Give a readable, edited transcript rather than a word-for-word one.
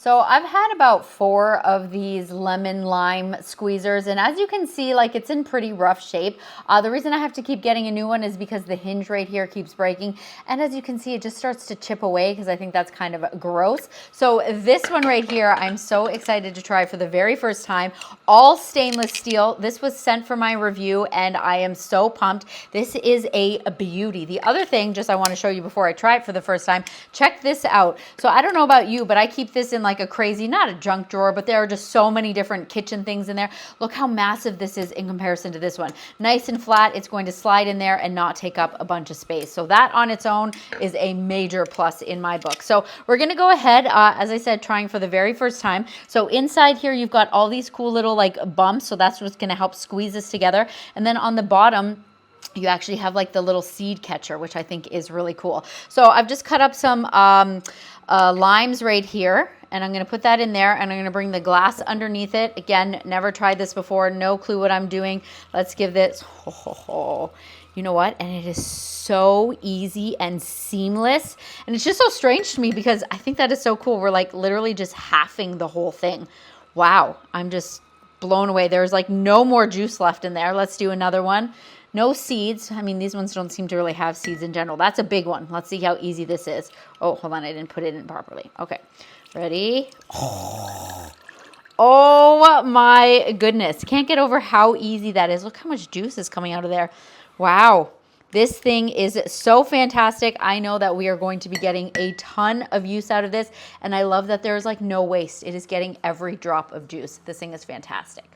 So I've had about 4 of these lemon lime squeezers, and as you can see, like, it's in pretty rough shape. The reason I have to keep getting a new one is because the hinge right here keeps breaking, and as you can see, it just starts to chip away because I think that's kind of gross. So this one right here, I'm so excited to try for the very first time. All stainless steel. This was sent for my review, and I am so pumped. This is a beauty. The other thing, just I want to show you before I try it for the first time, check this out. So I don't know about you, but I keep this in like a crazy, not a junk drawer, but there are just so many different kitchen things in there. Look how massive this is in comparison to this one. Nice and flat. It's going to slide in there and not take up a bunch of space. So that on its own is a major plus in my book. So we're going to go ahead, as I said, trying for the very first time. So inside here, you've got all these cool little like bumps. So that's what's going to help squeeze this together. And then on the bottom, you actually have like the little seed catcher, which I think is really cool. So I've just cut up some limes right here, and I'm going to put that in there, and I'm going to bring the glass underneath it. Again, never tried this before, no clue what I'm doing. Let's give this, you know what? And it is so easy and seamless, and it's just so strange to me because I think that is so cool. We're like literally just halving the whole thing. Wow, I'm just blown away. There's like no more juice left in there. Let's do another one. No seeds. I mean, these ones don't seem to really have seeds in general. That's a big one. Let's see how easy this is. Oh, hold on. I didn't put it in properly. Okay. Ready? Oh my goodness. Can't get over how easy that is. Look how much juice is coming out of there. Wow. This thing is so fantastic. I know that we are going to be getting a ton of use out of this, and I love that there's like no waste. It is getting every drop of juice. This thing is fantastic.